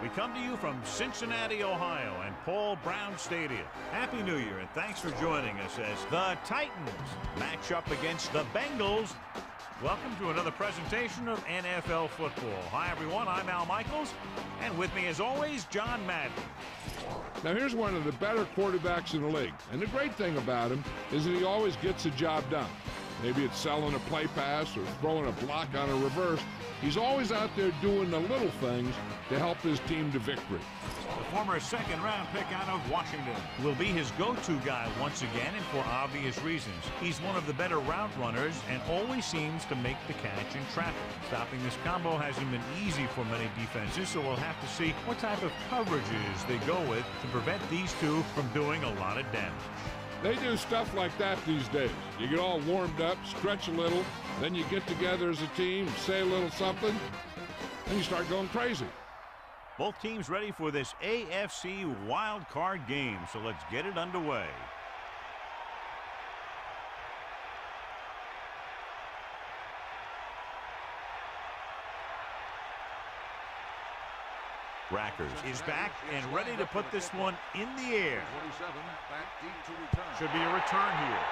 We come to you from Cincinnati, Ohio, and Paul Brown Stadium. Happy New Year, and thanks for joining us as the Titans match up against the Bengals. Welcome to another presentation of NFL football. Hi, everyone. I'm Al Michaels, and with me, as always, John Madden. Now, here's one of the better quarterbacks in the league, and the great thing about him is that he always gets the job done. Maybe it's selling a play pass or throwing a block on a reverse. He's always out there doing the little things to help his team to victory. The former second-round pick out of Washington will be his go-to guy once again, and for obvious reasons. He's one of the better route runners and always seems to make the catch in traffic. Stopping this combo hasn't been easy for many defenses, so we'll have to see what type of coverages they go with to prevent these two from doing a lot of damage. They do stuff like that these days. You get all warmed up, stretch a little, then you get together as a team, say a little something, and you start going crazy. Both teams ready for this AFC wild card game, so let's get it underway. Rackers is back and ready to put this one in the air. Should be a return here.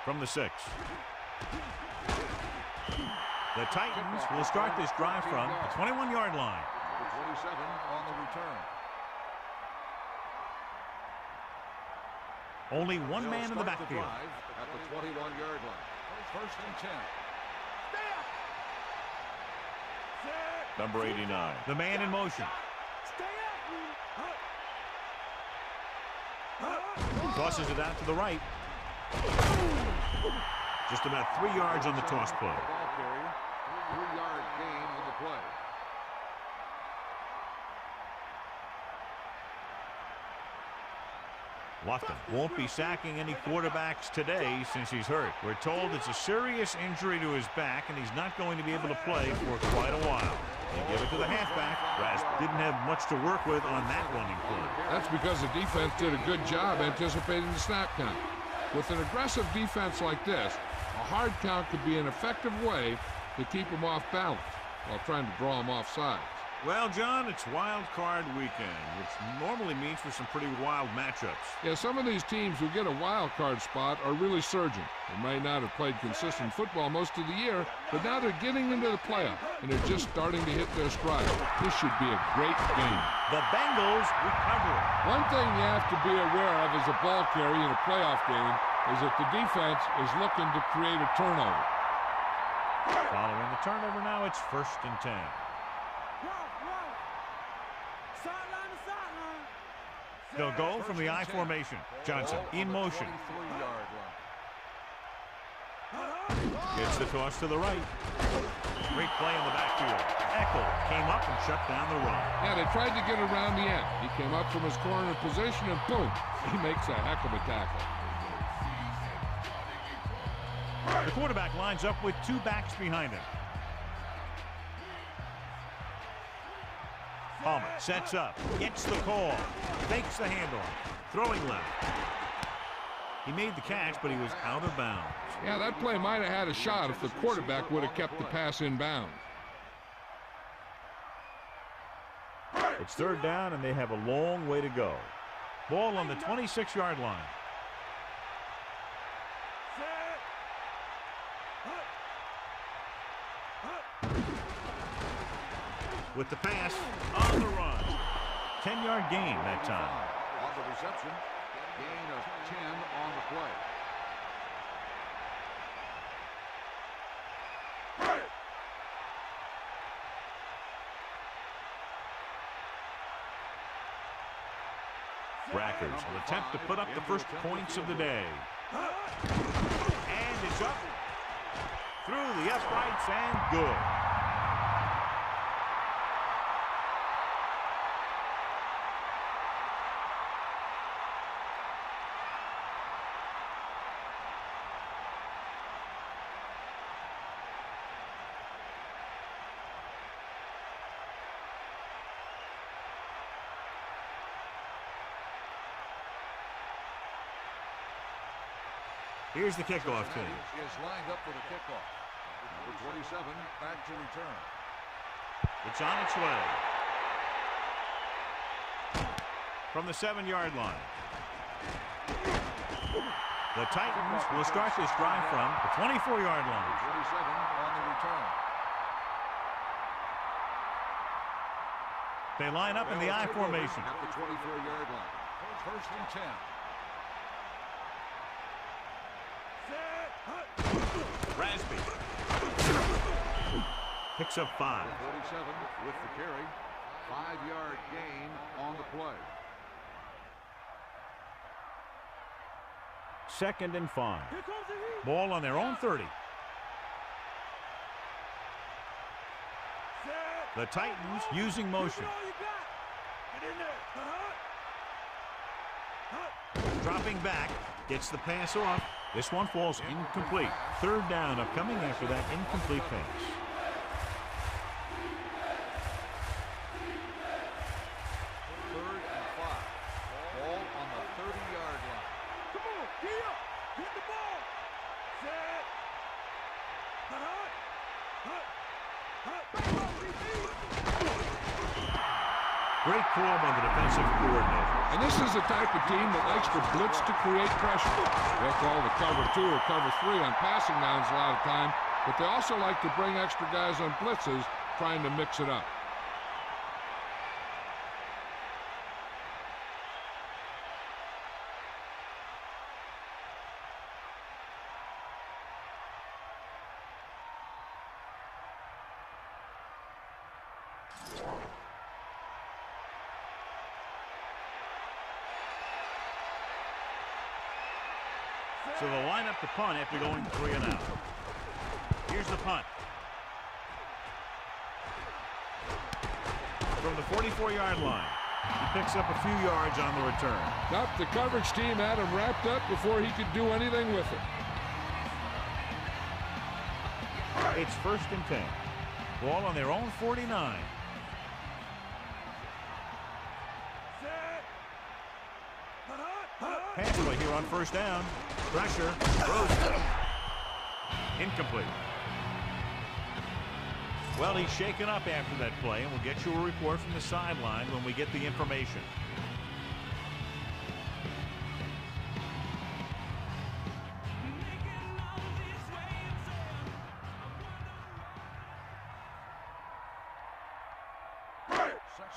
From the 6. The Titans will start this drive from the 21-yard line. 27 on the return. Only one man in the backfield. At the 21-yard line. First and 10. Number 89. The man in motion. Tosses it out to the right. Just about 3 yards on the toss play. 3-yard gain on the play. Lofton won't be sacking any quarterbacks today since he's hurt. We're told it's a serious injury to his back, and he's not going to be able to play for quite a while. They give it to the halfback. Rasp didn't have much to work with on that running play. That's because the defense did a good job anticipating the snap count. With an aggressive defense like this, a hard count could be an effective way to keep him off balance while trying to draw him off sides. Well, John, it's wild card weekend, which normally means for some pretty wild matchups. Yeah, some of these teams who get a wild card spot are really surging. They may not have played consistent football most of the year, but now they're getting into the playoff, and they're just starting to hit their stride. This should be a great game. The Bengals recover. One thing you have to be aware of as a ball carrier in a playoff game is that the defense is looking to create a turnover. Following the turnover now, it's 1st and 10. They'll go from the I formation. Johnson in motion. Gets the toss to the right. Great play in the backfield. Eckel came up and shut down the run. Yeah, they tried to get around the end. He came up from his corner position and boom, he makes a heck of a tackle. The quarterback lines up with 2 backs behind him. Palmer sets up, gets the call, fakes the handoff, throwing left. He made the catch, but he was out of bounds. Yeah, that play might have had a shot if the quarterback would have kept the pass in bounds. It's 3rd down, and they have a long way to go. Ball on the 26-yard line. With the pass on the run. 10-yard gain that time. On the reception, gain of 10 on the play. Rackers will attempt to put up the first points of the day. And it's up through the uprights and good. Here's the kickoff team. Is lined up for the kickoff. Number 27 back to return. It's on its way. From the 7-yard line. The Titans will start this drive from the 24-yard line. 47 on the return. They line up in the I formation. At the 24-yard line. First and 10. Rasby picks up 5. 47 with the carry. 5-yard gain on the play. 2nd and 5. Ball on their own 30. The Titans using motion. Dropping back, gets the pass off. This one falls incomplete. 3rd down upcoming after that incomplete pass. Third and 5. Ball on the 30-yard line. Come on, get up, get the ball. Set. Great call by the defensive coordinator. And this is the type of team that likes to blitz to create pressure. They'll call the cover 2 or cover 3 on passing downs a lot of time, but they also like to bring extra guys on blitzes, trying to mix it up. So they'll line up the punt after going 3 and out. Here's the punt. From the 44-yard line. He picks up a few yards on the return. Nope, the coverage team had him wrapped up before he could do anything with it. It's 1st and 10. Ball on their own 49. Pass play here on 1st down. Pressure. Throws. Incomplete. Well, he's shaken up after that play, and we'll get you a report from the sideline when we get the information.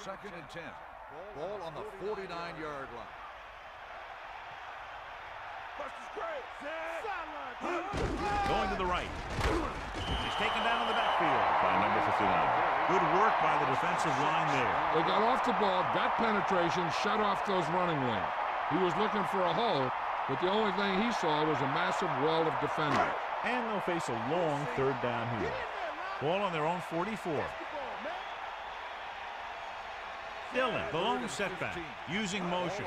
Second and 10. Ball on the 49-yard line. Going to the right. He's taken down in the backfield by number 59. Good work by the defensive line there. They got off the ball, got penetration, shut off those running lanes. He was looking for a hole, but the only thing he saw was a massive wall of defenders. And they'll face a long 3rd down here. Ball on their own 44. Dillon, the lone setback, using motion.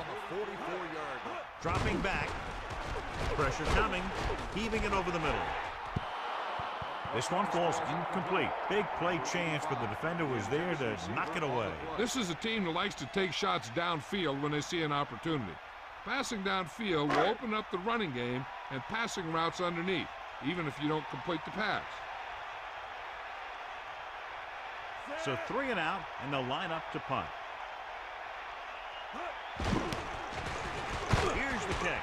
Dropping back. Pressure coming. Heaving it over the middle. This one falls incomplete. Big play chance, but the defender was there to knock it away. This is a team that likes to take shots downfield when they see an opportunity. Passing downfield will open up the running game and passing routes underneath, even if you don't complete the pass. So 3 and out, and they'll line up to punt. Here's the kick.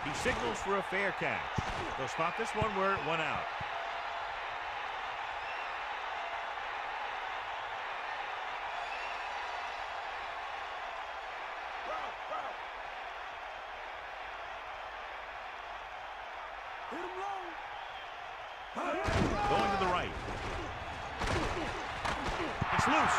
He signals for a fair catch. They'll spot this one where it went out. Going to the right. It's loose.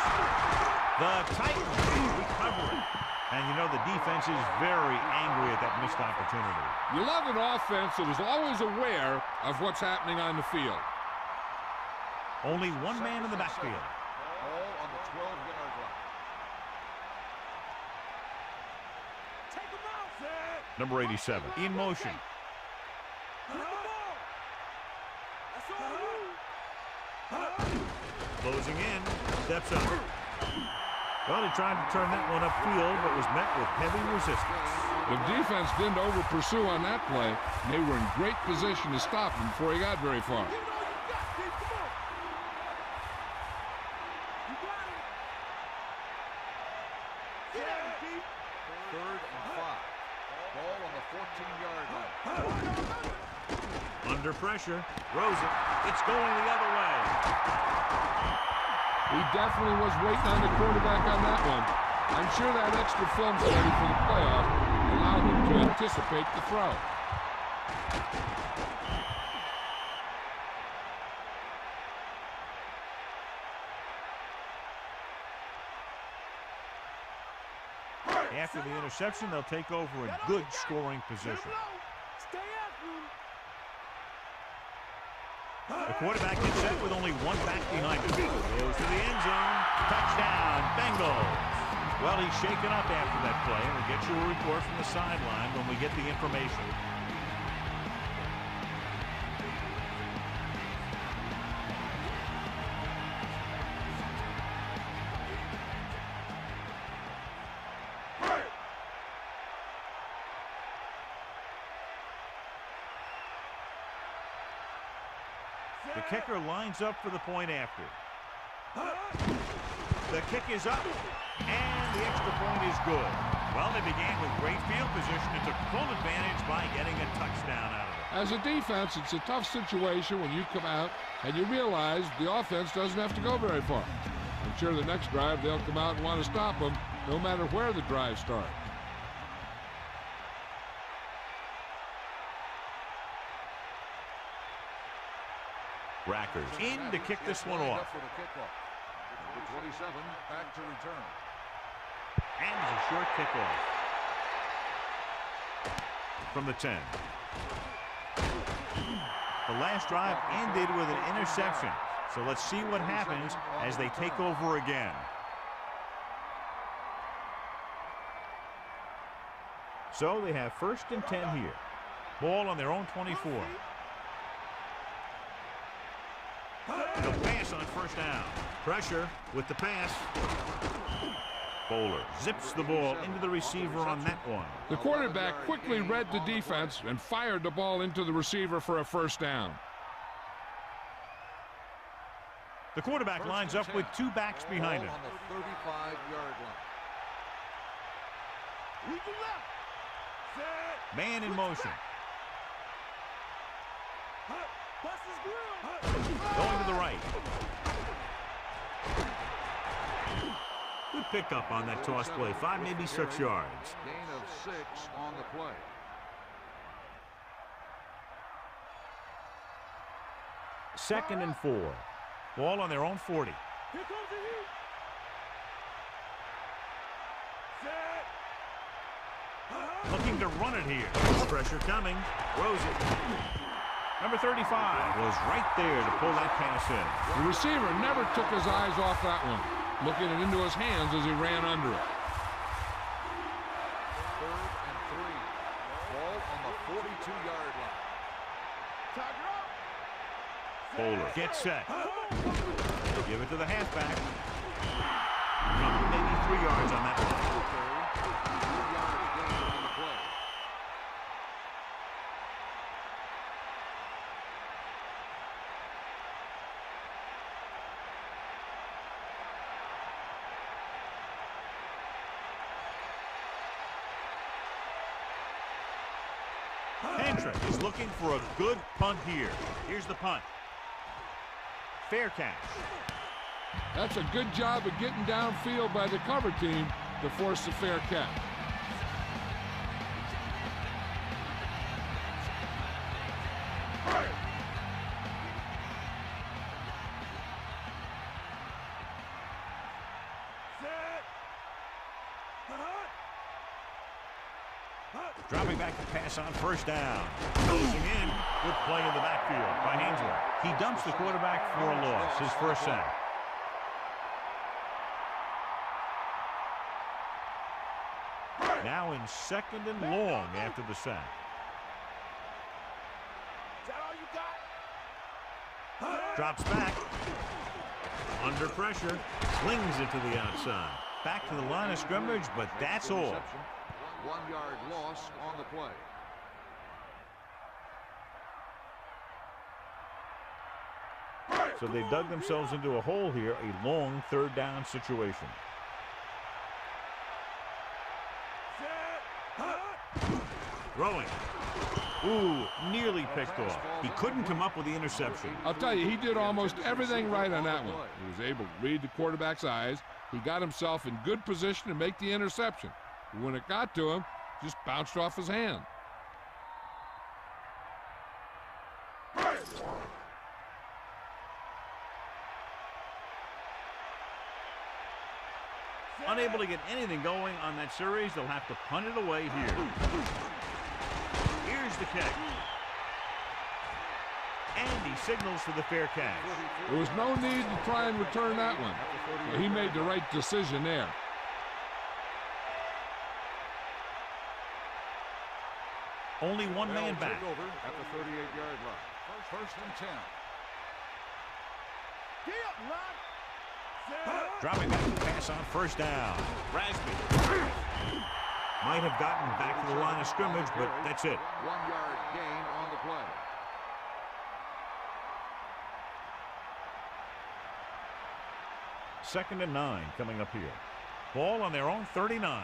The Titans recover it. And you know the defense is very angry at that missed opportunity. You love an offense that is always aware of what's happening on the field. Only one man in the backfield. All on the 12-yard line. Take him out, Zed. Number 87 in motion. Get the ball. That's all you. Closing in. Steps up. Well, he tried to turn that one upfield, but was met with heavy resistance. The defense didn't over-pursue on that play. They were in great position to stop him before he got very far. Third and 5. Ball on the 14-yard line. Under pressure. Throws it. It's going the other way. He definitely was waiting on the quarterback on that one. I'm sure that extra film study for the playoff allowed him to anticipate the throw. After the interception, they'll take over in good scoring position. The quarterback gets set with only one back behind him. Goes to the end zone. Touchdown, Bengals. Well, he's shaken up after that play, and we'll get you a report from the sideline when we get the information. The kicker lines up for the point after. The kick is up, and the extra point is good. Well, they began with great field position and took full advantage by getting a touchdown out of it. As a defense, it's a tough situation when you come out and you realize the offense doesn't have to go very far. I'm sure the next drive they'll come out and want to stop them, no matter where the drive starts. Rackers in to kick this one off. For the kickoff. The 27 back to return. And it's a short kickoff. From the 10. The last drive ended with an interception. So let's see what happens as they take over again. So they have 1st and 10 here. Ball on their own 24. The pass on 1st down. Pressure with the pass. Bowler zips the ball into the receiver on that one. The quarterback quickly read the defense and fired the ball into the receiver for a 1st down. The quarterback lines up with 2 backs behind him. On the 35-yard line. Man in motion. Going to the right. Good pickup on that toss play. 5, maybe 6 yards. Gain of 6 on the play. Second and 4. Ball on their own 40. Here comes the heat. Looking to run it here. Pressure coming. Throws it. Number 35 was right there to pull that pass in. The receiver never took his eyes off that one, looking it into his hands as he ran under it. 3rd and 3. Ball on the 42-yard line. Bowler gets set. They give it to the halfback. Maybe 3 yards on that one. 3-yard gain on the play. Hendrick is looking for a good punt here. Here's the punt. Fair catch. That's a good job of getting downfield by the cover team to force the fair catch. Dropping back to pass on 1st down. Closing in. Good play in the backfield by Hendrick. He dumps the quarterback for a loss. His 1st sack. Now in 2nd and long after the sack. Is that all you got? Drops back. Under pressure. Slings it to the outside. Back to the line of scrimmage, but that's all. 1-yard loss on the play. So they dug themselves into a hole here, a long 3rd down situation. Throwing. Ooh, nearly picked off. He couldn't come up with the interception. I'll tell you, he did almost everything right on that one. He was able to read the quarterback's eyes. He got himself in good position to make the interception. But when it got to him, it just bounced off his hand. Unable to get anything going on that series, they'll have to punt it away here. Here's the kick. And he signals for the fair catch. There was no need to try and return that one. So he made the right decision there. Only one man back. Over at the 38-yard line. First and 10. Dropping back to pass on first down. Rasby might have gotten back to the line of scrimmage, but that's it. 1-yard gain on the play. Second and 9 coming up here. Ball on their own 39.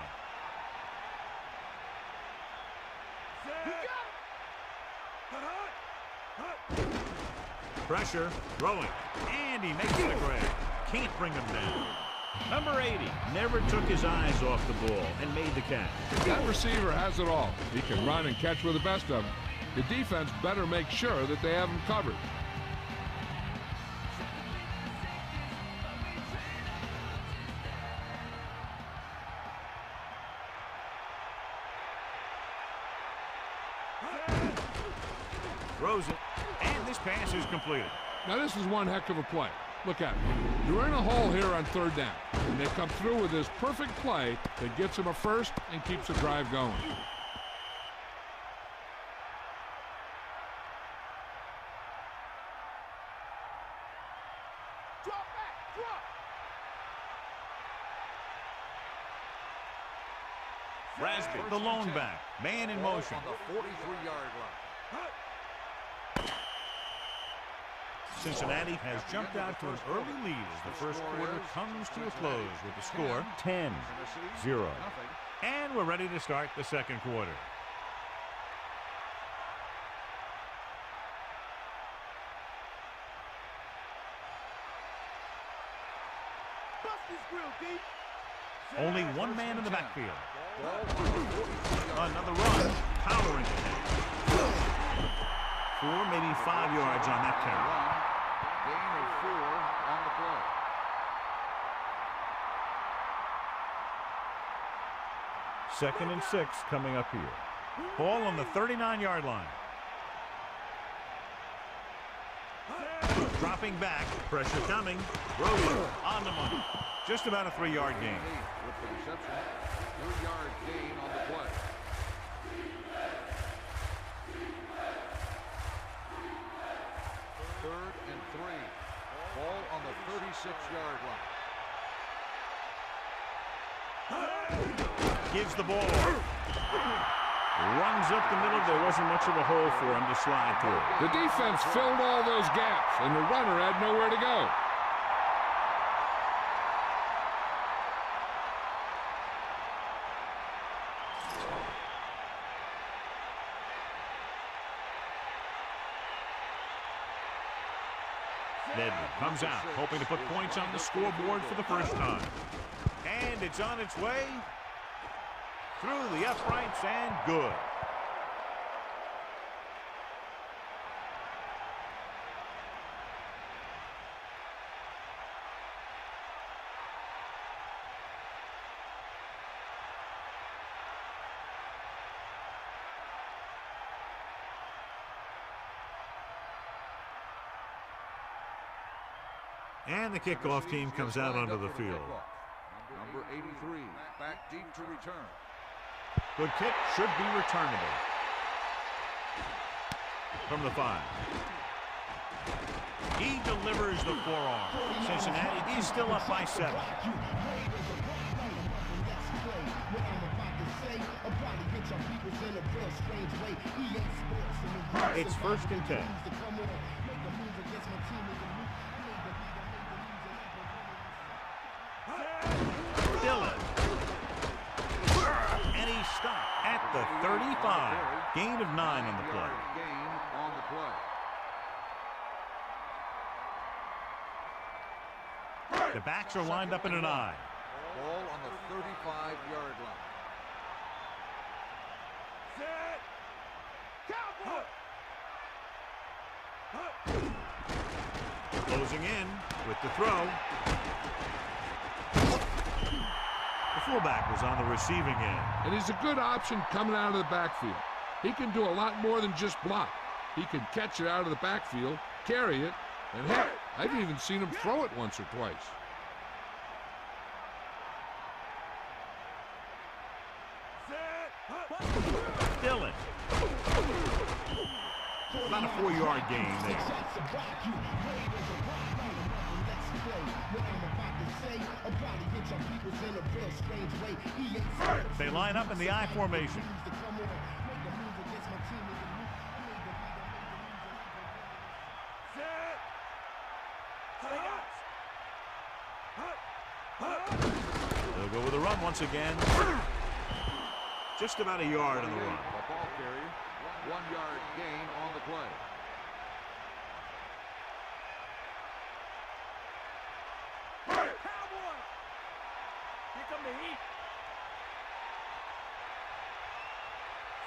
Pressure, throwing, and he makes the grab. Can't bring him down. Number 80 never took his eyes off the ball and made the catch. That receiver has it all. He can run and catch with the best of them. The defense better make sure that they have him covered. Throws it, and this pass is completed. Now this is one heck of a play. Look at it. You're in a hole here on third down, and they come through with this perfect play that gets them a first and keeps the drive going. Rasby, the lone back, man in motion. On the 43-yard line. Cincinnati has jumped out to an early lead as the first quarter comes to a close with the score 10-0. And we're ready to start the second quarter. Only one man in the backfield. Another run, powering ahead. 4, maybe 5 yards on that carry. Gain of 4 on the play. Second and 6 coming up here. Ball on the 39-yard line. Dropping back, pressure coming. Rosen on the money. Just about a 3-yard gain. With the reception, 3-yard gain on the play. Third and 3. Ball on the 36-yard line. Gives the ball. Runs up the middle. There wasn't much of a hole for him to slide through. The defense filled all those gaps, and the runner had nowhere to go. Nedley comes out, hoping to put points on the scoreboard for the first time. And it's on its way through the uprights and good. And the kickoff team comes out onto the field. Number 83, back deep to return. Good kick, should be returnable. From the 5. He delivers the forearm. Cincinnati is still up by 7. It's first and 10. Dillon. And he's stopped at the 35. Gain of 9 on the play. Gain on the play. The backs are lined up in an I. Ball on the 35-yard line. Set. Cowboy. Closing in with the throw. The fullback was on the receiving end. And he's a good option coming out of the backfield. He can do a lot more than just block. He can catch it out of the backfield, carry it, and heck, I've even seen him throw it once or twice. Dillon. About a 4-yard gain there. They line up in the I formation. They'll go with a run once again. Just about a yard on the run. The ball carrier, 1-yard gain on the play. Cowboy. Here come the heat.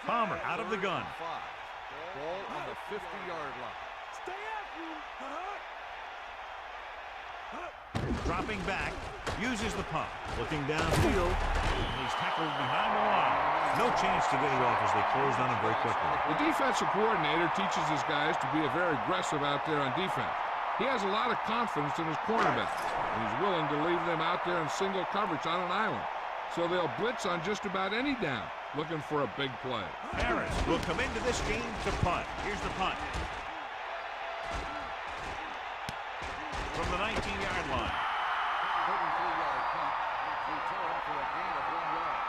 Palmer out of the gun. Ball on the 50-yard line. Stay after him. Dropping back, uses the pump. Looking downfield, and he's tackled behind the line. No chance to get it off as they closed on him very quickly. The defensive coordinator teaches his guys to be very aggressive out there on defense. He has a lot of confidence in his cornerbacks, and he's willing to leave them out there in single coverage on an island. So they'll blitz on just about any down, looking for a big play. Harris will come into this game to punt. Here's the punt. From the 19-yard line. 33-yard punt. Return for a gain of 1 yard.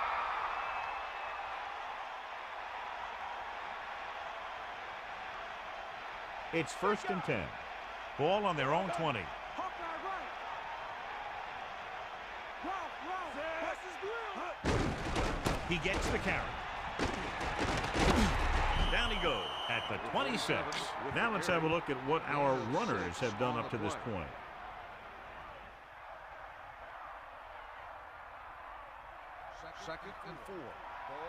It's 1st and 10. Ball on their own 20. He gets the carry. Down he goes at the 26. Now let's have a look at what our runners have done up to this point. Second and 4.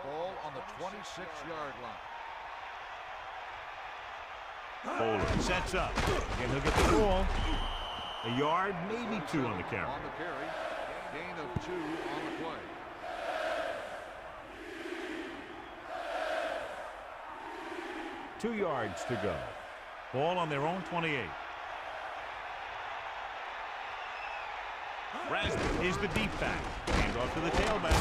Ball on the 26-yard line. Bowler sets up. Again, he'll get the ball. A yard, maybe 2 on the carry. On the carry. Gain of 2 on the play. Two yards to go. Ball on their own 28. Rasby is the deep back. Hand off to the tailback.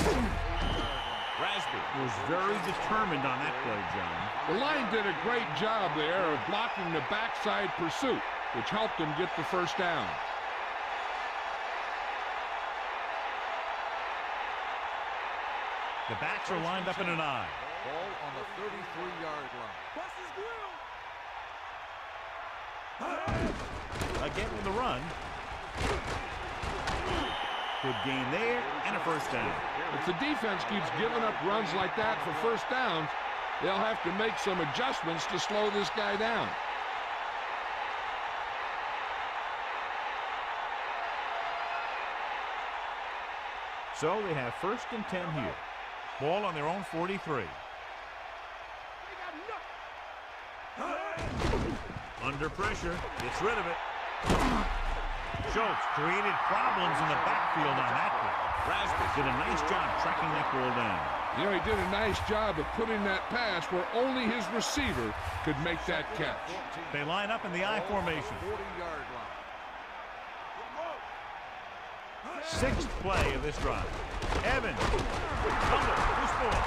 Rasby was very determined on that play, John. The line did a great job there of blocking the backside pursuit, which helped him get the first down. The backs are lined up in an I. Ball on the 33-yard line. Again with the run. Good gain there and a first down. If the defense keeps giving up runs like that for first downs, they'll have to make some adjustments to slow this guy down. So they have 1st and 10 here. Ball on their own 43. Under pressure, gets rid of it. Schultz created problems in the backfield on that play. Rasby did a nice job tracking that ball down. You know, he did a nice job of putting that pass where only his receiver could make that catch. They line up in the I formation. 40-yard line. 6th play of this drive. Evans. Fumble. Loose ball.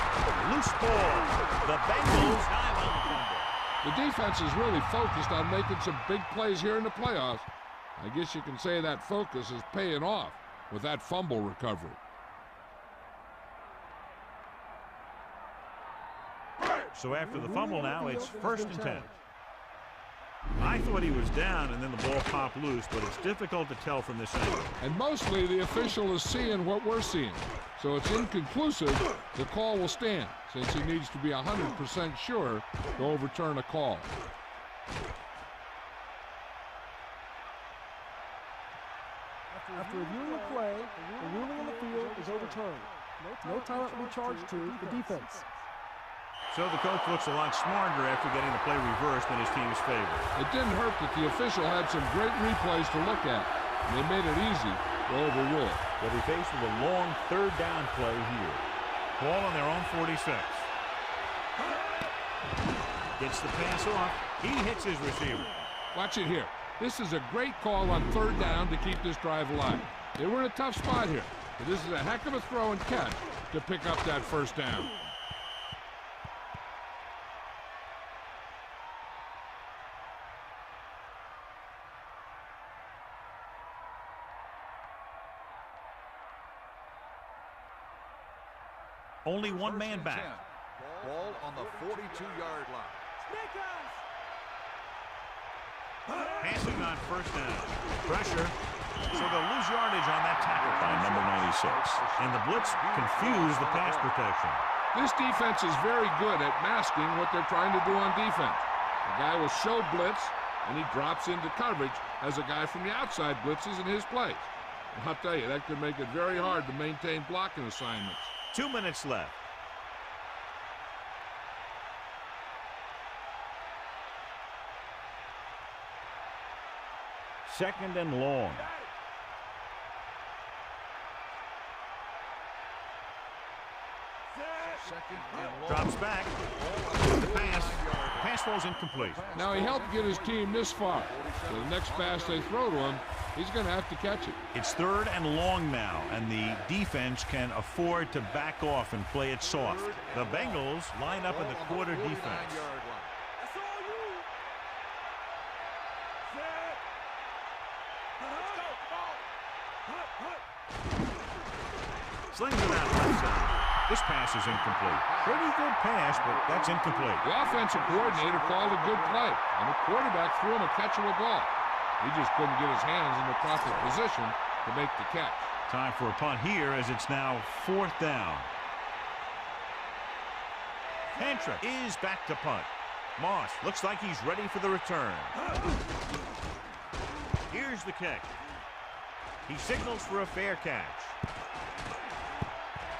Loose ball. The Bengals dive on the fumble. The defense is really focused on making some big plays here in the playoffs. I guess you can say that focus is paying off with that fumble recovery. So after the fumble now, it's 1st and 10. I thought he was down and then the ball popped loose, but it's difficult to tell from this angle. And mostly the official is seeing what we're seeing. So it's inconclusive. The call will stand since he needs to be 100% sure to overturn a call. After reviewing the play, the ruling on the field is overturned. No timeout will be charged to the defense. So the coach looks a lot smarter after getting the play reversed in his team's favor. It didn't hurt that the official had some great replays to look at, and they made it easy to overrule it. They'll be faced with a long third down play here. Ball on their own 46. Gets the pass off. He hits his receiver. Watch it here. This is a great call on third down to keep this drive alive. They were in a tough spot here, but this is a heck of a throw and catch to pick up that first down. Only one man back. Ball on the 42-yard line. Passing on first down. Pressure. So they'll lose yardage on that tackle by number 96. And the blitz confused the pass protection. This defense is very good at masking what they're trying to do on defense. The guy will show blitz, and he drops into coverage as a guy from the outside blitzes in his place. And I'll tell you, that could make it very hard to maintain blocking assignments. 2 minutes left. Second and long. Second and long. Drops back. The pass. Pass falls incomplete. Now, he helped get his team this far. So the next pass they throw to him, he's going to have to catch it. It's third and long now, and the defense can afford to back off and play it soft. The Bengals line up in the quarter defense. That's all you. Set. Let's go. Slings it out left side. This pass is incomplete. Pretty good pass, but that's incomplete. The offensive coordinator called a good play, and the quarterback threw him a catchable ball. He just couldn't get his hands in the proper position to make the catch. Time for a punt here as it's now fourth down. Pantra is back to punt. Moss looks like he's ready for the return. Here's the kick. He signals for a fair catch.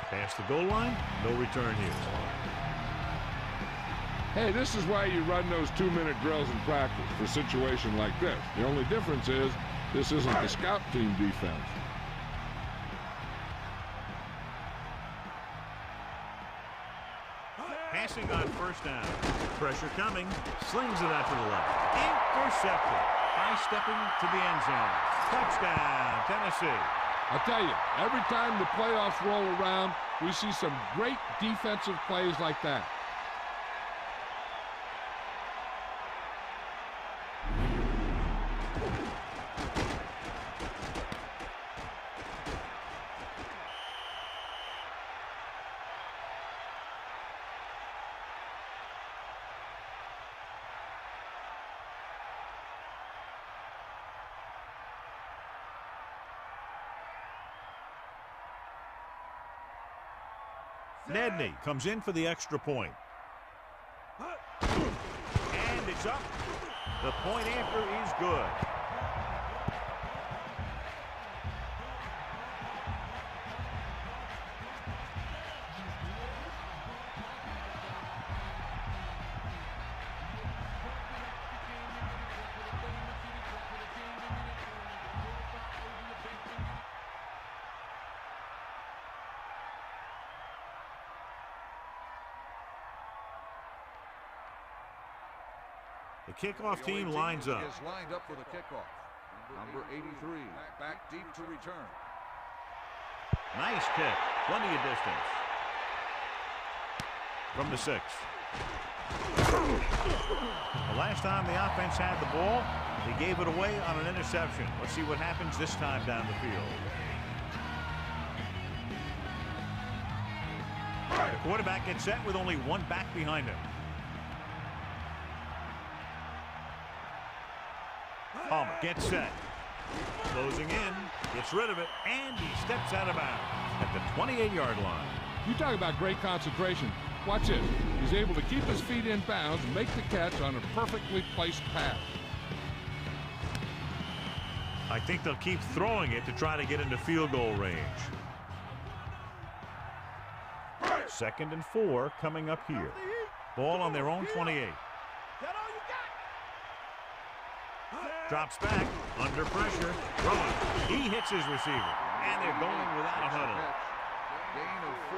Past the goal line, no return here. Hey, this is why you run those 2-minute drills in practice for a situation like this. The only difference is this isn't the scout team defense. Passing on first down. Pressure coming. Slings it out to the left. Intercepted. High stepping to the end zone. Touchdown, Tennessee. I'll tell you, every time the playoffs roll around, we see some great defensive plays like that. Nedney comes in for the extra point. And it's up. The point after is good. The kickoff team lines up. Is lined up for the kickoff. Number 83, back deep to return. Nice kick. Plenty of distance. From the 6. The last time the offense had the ball, they gave it away on an interception. Let's see what happens this time down the field. The quarterback gets set with only one back behind him. Palmer gets set. Closing in. Gets rid of it. And he steps out of bounds at the 28-yard line. You talk about great concentration. Watch this. He's able to keep his feet in bounds and make the catch on a perfectly placed pass. I think they'll keep throwing it to try to get into field goal range. 2nd and 4 coming up here. Ball on their own 28. Drops back, under pressure, throwing. He hits his receiver, and they're going without a huddle. Gain of 4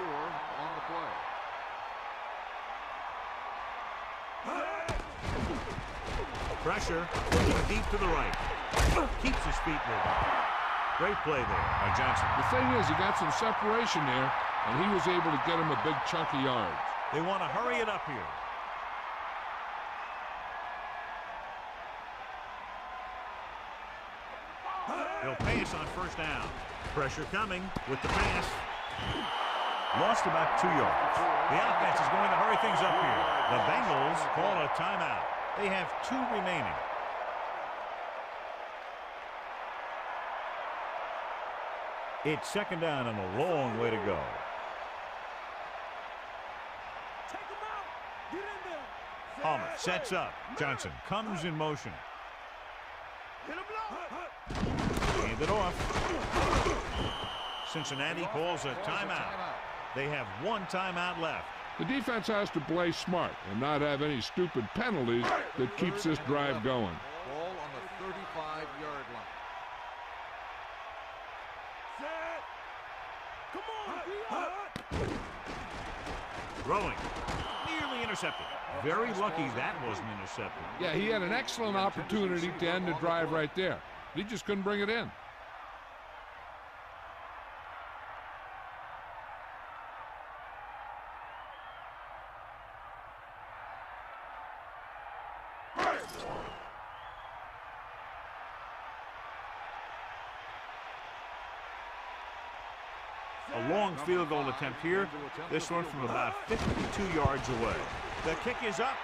on the play. Pressure, deep to the right. Keeps his feet moving. Great play there by Johnson. The thing is, he got some separation there, and he was able to get him a big chunk of yards. They want to hurry it up here. They'll pass on 1st down. Pressure coming with the pass. Lost about 2 yards. The offense is going to hurry things up here. The Bengals call a timeout. They have 2 remaining. It's 2nd down and a long way to go. Palmer sets up. Johnson comes in motion. Hand it off. Cincinnati calls a timeout. They have 1 timeout left. The defense has to play smart and not have any stupid penalties that keeps this drive going. Ball on the 35-yard line. Throwing. Nearly intercepted. Very lucky that wasn't intercepted. Yeah, he had an excellent opportunity to end the drive right there. He just couldn't bring it in. A long field goal attempt here. This one from about 52 yards away. The kick is up,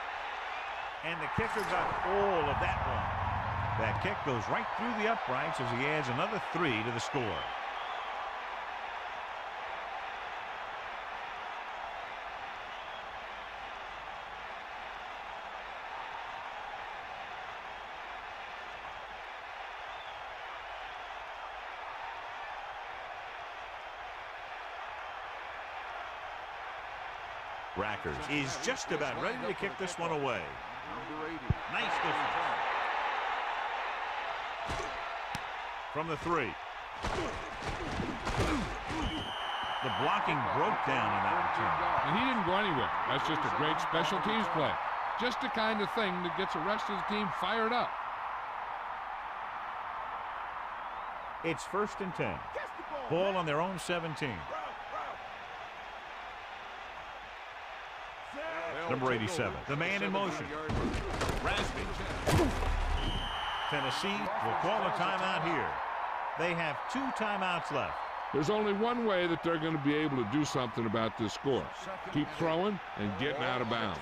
and the kicker got all of that one. That kick goes right through the uprights as he adds another 3 to the score. Rackers is just about ready to kick this one away. Nice defense. From the 3. The blocking broke down in that return. And he didn't go anywhere. That's just a great special teams play. Just the kind of thing that gets the rest of the team fired up. It's 1st and 10. Ball on their own 17. Number 87, the man in motion. Rasby. Tennessee will call a timeout here. They have 2 timeouts left. There's only one way that they're going to be able to do something about this score. Keep throwing and getting out of bounds.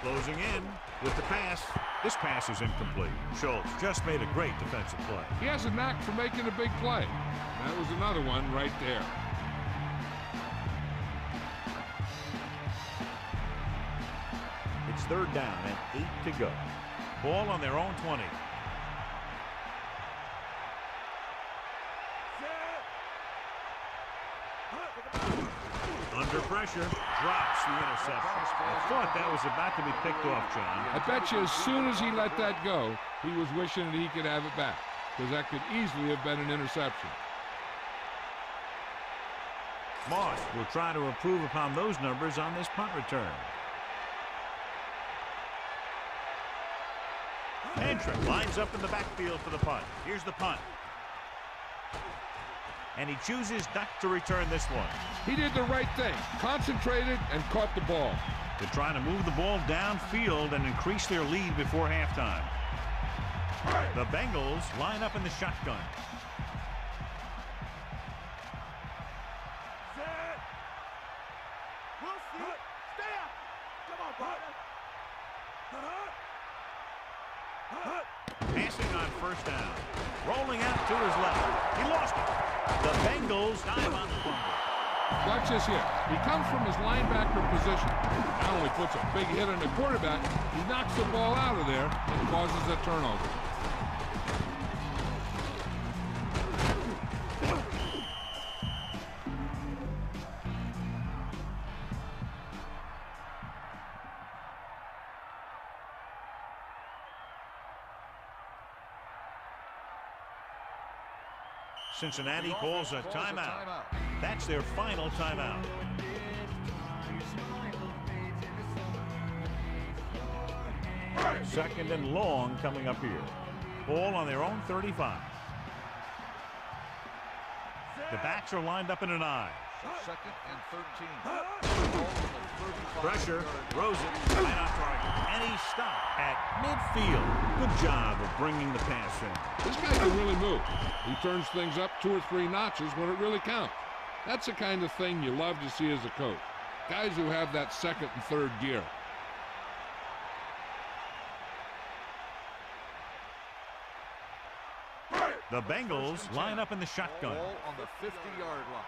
Closing in with the pass. This pass is incomplete. Schultz just made a great defensive play. He has a knack for making a big play. That was another one right there. It's 3rd down and 8 to go. Ball on their own 20. Under pressure, drops the interception. I thought that was about to be picked off, John. I bet you as soon as he let that go, he was wishing that he could have it back, because that could easily have been an interception. Moss will try to improve upon those numbers on this punt return. Andrew lines up in the backfield for the punt. Here's the punt. And he chooses not to return this one. He did the right thing. Concentrated and caught the ball. They're trying to move the ball downfield and increase their lead before halftime. The Bengals line up in the shotgun. Passing on first down. Rolling out to his left. He lost it. The Bengals dive on the fumble. Watch this here. He comes from his linebacker position. Not only puts a big hit on the quarterback, he knocks the ball out of there and causes a turnover. Cincinnati calls a timeout. That's their final timeout. Second and long coming up here. Ball on their own 35. The backs are lined up in an I. Second and 13. Pressure, throws it, right on target, and he stopped at midfield. Good job of bringing the pass in. This guy can really move. He turns things up 2 or 3 notches when it really counts. That's the kind of thing you love to see as a coach. Guys who have that second and third gear. The Bengals line up in the shotgun. Ball on the 50-yard line.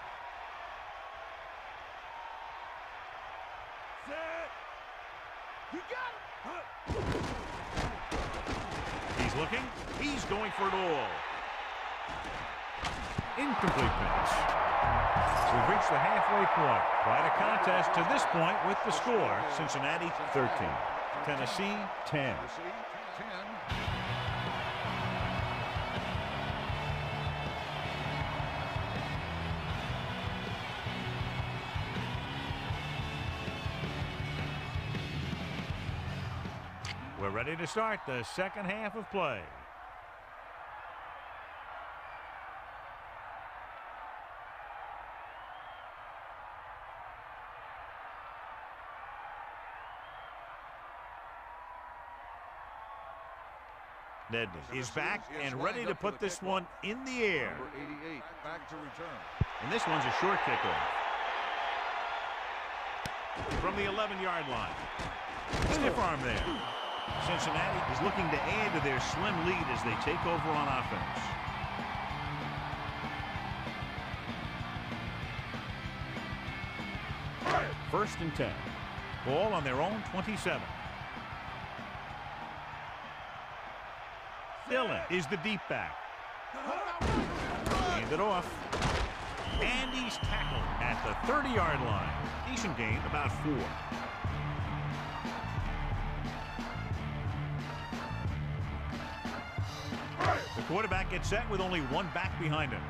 You got it. He's looking. He's going for it all. Incomplete pass. We've reached the halfway point. Quite a contest to this point with the score. Cincinnati 13. Tennessee 10. 10. We're ready to start the second half of play. Nedney is back and ready to put this one in the air. Number 88 back to return. And this one's a short kickoff. From the 11-yard line. Stiff arm there. Cincinnati is looking to add to their slim lead as they take over on offense. First and 10. Ball on their own 27. Dillon is the deep back. Hand it off. And he's tackled at the 30-yard line. Decent gain, about 4. The quarterback gets set with only one back behind him.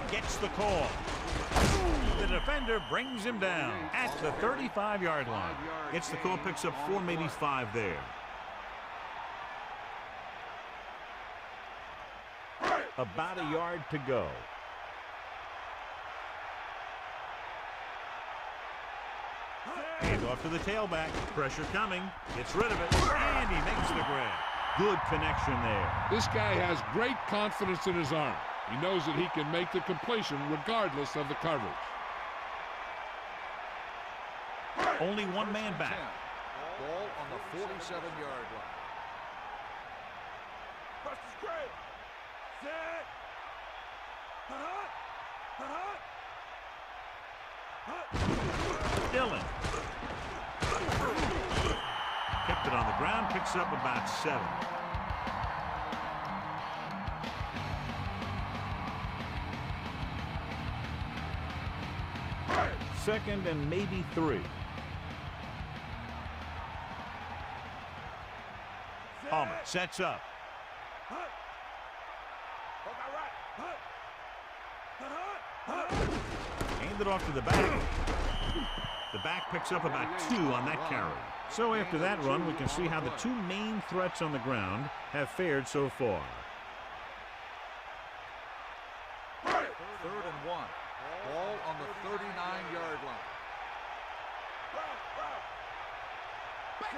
Gets the call. The defender brings him down at the 35-yard line. Gets the call, picks up 4, maybe 5 there. About a yard to go. Hand off to the tailback. Pressure coming. Gets rid of it. And he makes the grab. Good connection there. This guy has great confidence in his arm. He knows that he can make the completion regardless of the coverage. Only one man back. Ball on the 47-yard line. Press is great. Set. Dillon. Kept it on the ground. Picks up about 7. Second and maybe 3. Palmer sets up. Hand it off to the back. The back picks up about 2 on that carry. So after that run, we can see how the 2 main threats on the ground have fared so far. Third and 1. Ball on the 39-yard line.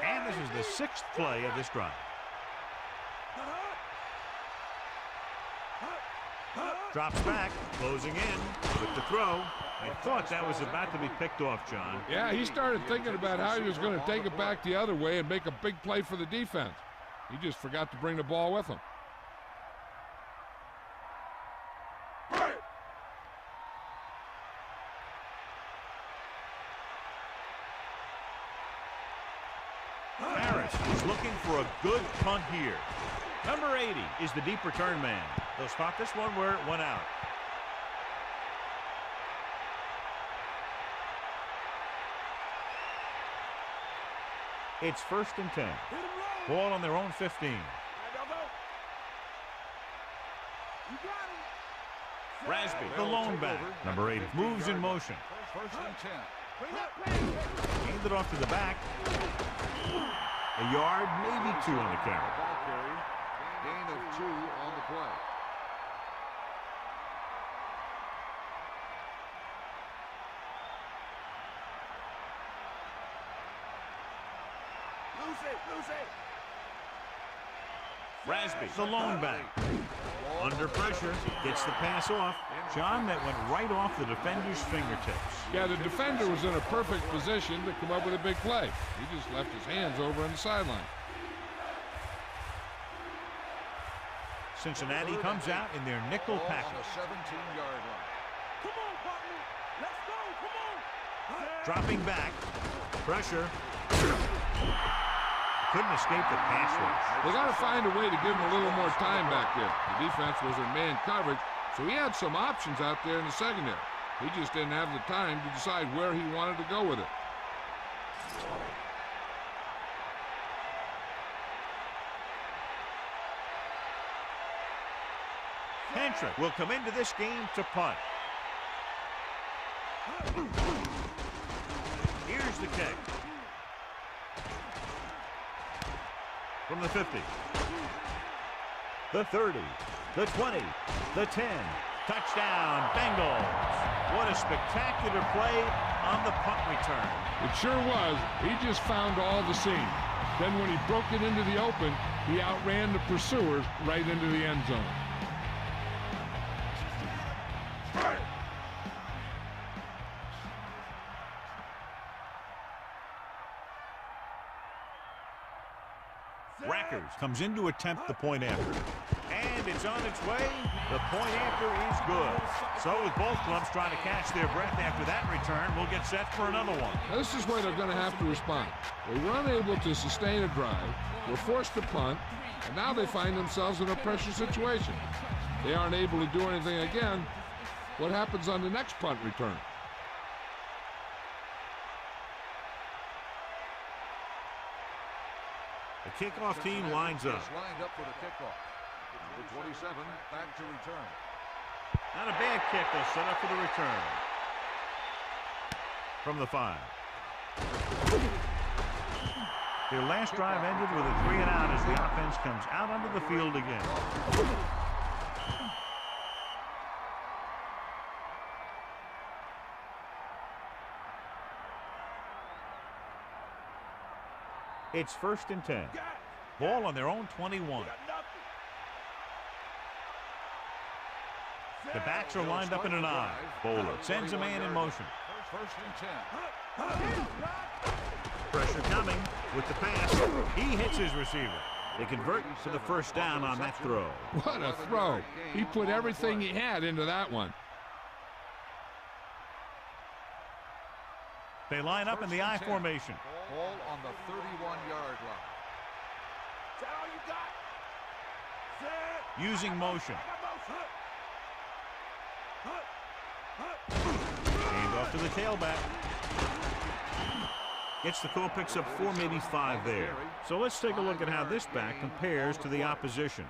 And this is the 6th play of this drive. Drops back, closing in with the throw. I thought that was about to be picked off, John. Yeah, he started thinking about how he was going to take it back the other way and make a big play for the defense. He just forgot to bring the ball with him. Harris is looking for a good punt here. Number 80 is the deep return man. They'll spot this one where it went out. It's 1st and 10. Ball on their own 15. Rasby, the lone back. Number 8 moves in motion. 1st and 10. Gained it off to the back. A yard, maybe 2 on the carry. Ball carry. Gain of 2 on the play. Rasby, the lone back. Under pressure, gets the pass off. John, that went right off the defender's fingertips. Yeah, the defender was in a perfect position to come up with a big play. He just left his hands over on the sideline. Cincinnati comes out in their nickel Ball on package. the 17-yard line. Come on, partner. Let's go. Come on. Dropping back. Pressure. Couldn't escape the pass rush. They got to find a way to give him a little more time back there. The defense was in man coverage, so he had some options out there in the secondary. He just didn't have the time to decide where he wanted to go with it. Hentrick will come into this game to punt. Here's the kick. From the 50. The 30. The 20. The 10. Touchdown, Bengals. What a spectacular play on the punt return. It sure was. He just found all the seam. Then when he broke it into the open, he outran the pursuers right into the end zone. Rackers comes in to attempt the point after. And it's on its way. The point after is good. So with both clubs trying to catch their breath after that return, we'll get set for another one. Now, this is where they're going to have to respond. They were unable to sustain a drive, were forced to punt, and now they find themselves in a pressure situation. They aren't able to do anything again. What happens on the next punt return? The kickoff team lines up. Lined up for the kickoff. Number 27 back to return. Not a bad kick. They'll set up for the return. From the 5. Their last drive ended with a 3 and out as the offense comes out onto the field again. It's 1st and 10. Ball on their own 21. The backs are lined up in an I. Bowler sends a man in motion. 1st and 10. Pressure coming with the pass. He hits his receiver. They convert to the first down on that throw. What a throw. He put everything he had into that one. They line up in the I formation. Ball on the 31-yard line. Using motion. Hand off to the tailback. Gets the call, picks up 4, maybe 5 there. So let's take a look at how this back compares to the opposition.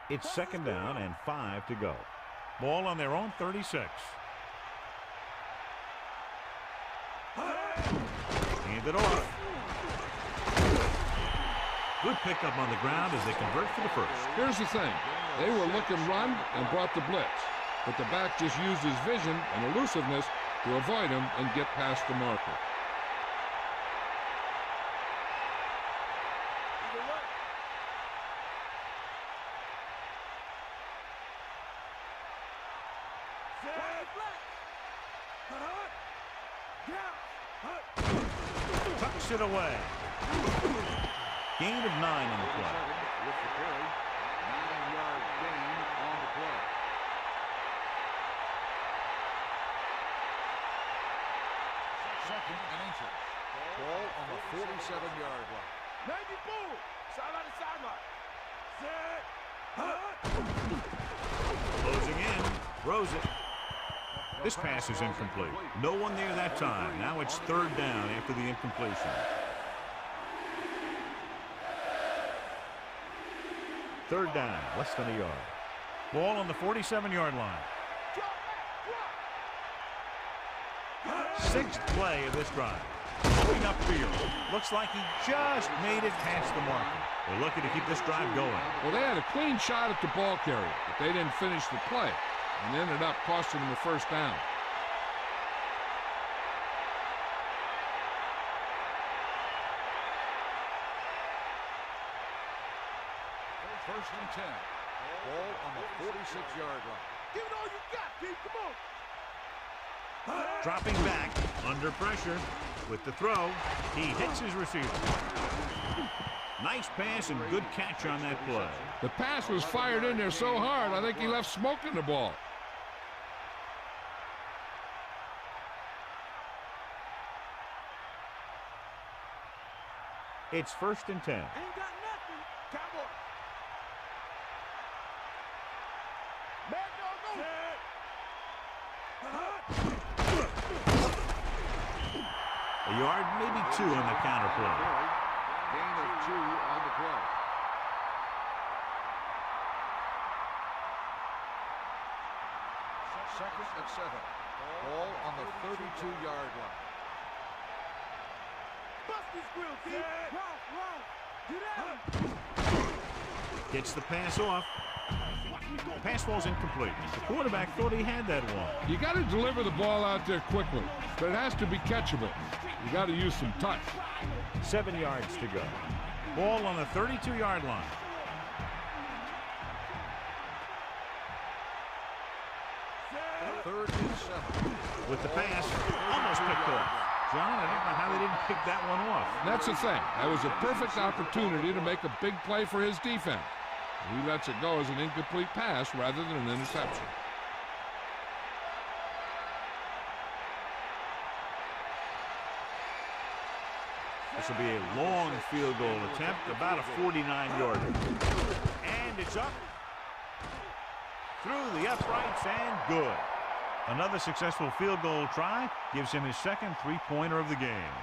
It's 2nd down and 5 to go. Ball on their own 36. Hand it off. Good pickup on the ground as they convert for the first. Here's the thing. They were looking run and brought the blitz. But the back just used his vision and elusiveness to avoid him and get past the marker. tucks it away. Gain of 9 on the play. With the carry, 9-yard gain on the play. Second and inches. Ball on the 47-yard line. Navy Bull. Sideline to sideline. Set. Closing in. Throws it. This pass is incomplete. No one there that time. Now it's third down after the incompletion. Third down, less than a yard. Ball on the 47-yard line. Sixth play of this drive. Moving upfield. Looks like he just made it past the marker. They're looking to keep this drive going. Well, they had a clean shot at the ball carrier, but they didn't finish the play and ended up costing them the first down. First and 10. Ball on the 46-yard line. Give it all you got, Pete. Come on. Dropping back, under pressure, with the throw, he hits his receiver. Nice pass and good catch on that play. The pass was fired in there so hard, I think he left smoke in the ball. It's first and 10. Ain't got nothing. Cowboy. Man, no, no. A yard, maybe 2 on the counter play. Gain of 2 on the play. Second and 7. Ball on the 32-yard line. Bust his grill, Pete. Run. Get out. Gets the pass off. The pass ball's incomplete. The quarterback thought he had that one. You got to deliver the ball out there quickly, but it has to be catchable. You got to use some touch. 7 yards to go. Ball on the 32-yard line. Third and 7. With the pass, almost picked off. John, I don't know how they didn't pick that one off. That's the thing. That was a perfect opportunity to make a big play for his defense. He lets it go as an incomplete pass rather than an interception. This will be a long field goal attempt, about a 49-yarder. And it's up. Through the uprights and good. Another successful field goal try gives him his second three-pointer of the game.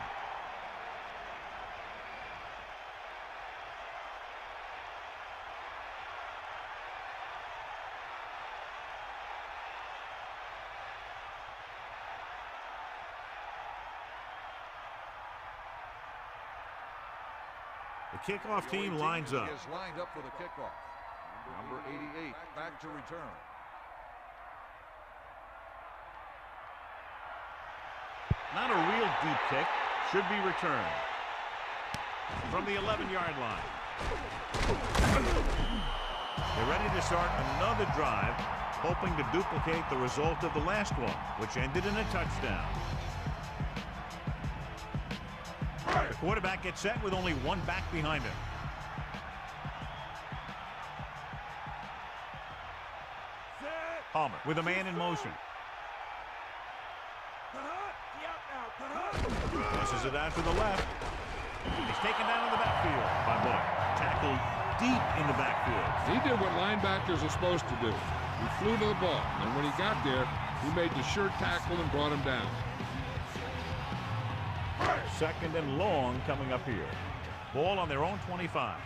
The kickoff team lines up. Is lined up for the kickoff. Number 88 back to return. Not a real deep kick. Should be returned. From the 11-yard line. They're ready to start another drive, hoping to duplicate the result of the last one, which ended in a touchdown. The quarterback gets set with only one back behind him. Palmer with a man in motion. Passes it out to the left. He's taken down in the backfield by Boyd. Tackled deep in the backfield. He did what linebackers are supposed to do. He flew to the ball, and when he got there, he made the sure tackle and brought him down. Second and long coming up here. Ball on their own 25.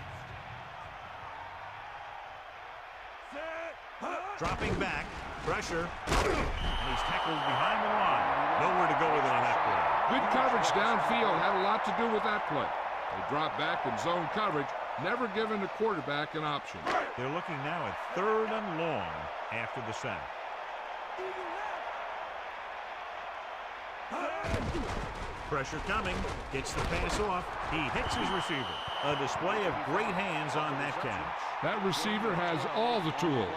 Dropping back. Pressure. And he's tackled behind the line. Nowhere to go with it on that play. Good coverage downfield had a lot to do with that play. They dropped back in zone coverage, never giving the quarterback an option. They're looking now at third and long after the sack. Pressure coming. Gets the pass off. He hits his receiver. A display of great hands on that catch. That receiver has all the tools.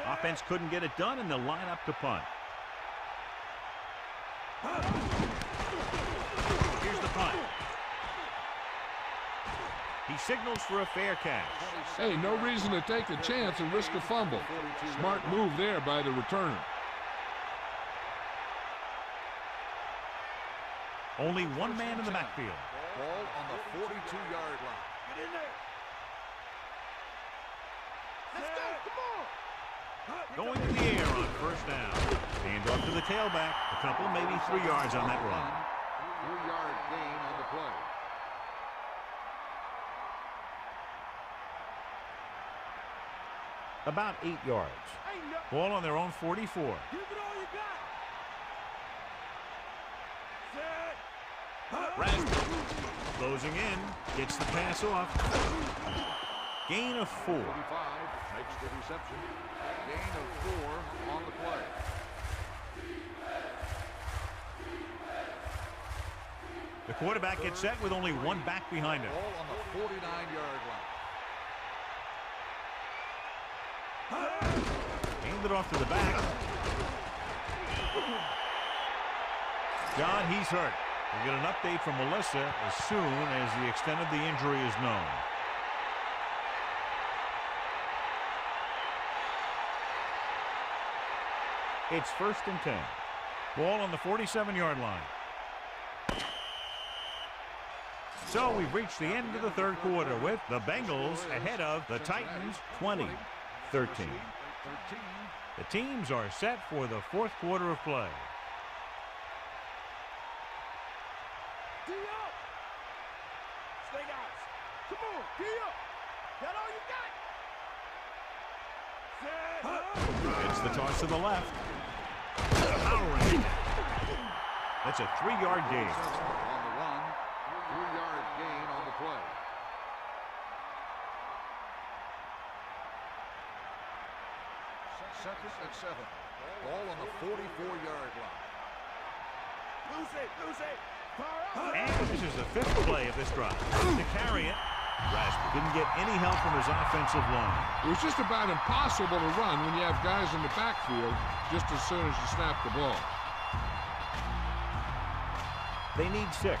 Offense couldn't get it done, and they'll line up to punt. Here's the punt. He signals for a fair catch. Hey, no reason to take a chance and risk a fumble. Smart move there by the returner. Only one man in the backfield. Ball on the 42-yard line. Get in there. Let's go. Come on. Going in the air on first down. Hand off to the tailback. A couple, maybe 3 yards on that run. 3-yard gain on the play. About 8 yards. Ball on their own 44. Give it all you got. Raspberry closing in. Gets the pass off. Gain of 4. 45 makes the reception. Gain of 4 on the play. The quarterback gets set with only one back behind him. Ball on the 49-yard line. Hand it off to the back. John, he's hurt. We'll get an update from Melissa as soon as the extent of the injury is known. It's 1st and 10. Ball on the 47-yard line. So we've reached the end of the third quarter with the Bengals ahead of the Titans 20-13. The teams are set for the fourth quarter of play. D up. Stay guys. Come on. D up. That all you got? Set. It's the toss to the left. Powering. That's a 3-yard gain. On the run. 3-yard gain on the play. Second and 7. Ball on the 44-yard line. Lose it. And this is the 5th play of this drive. To carry it, Rasper didn't get any help from his offensive line. It was just about impossible to run when you have guys in the backfield just as soon as you snap the ball. They need 6.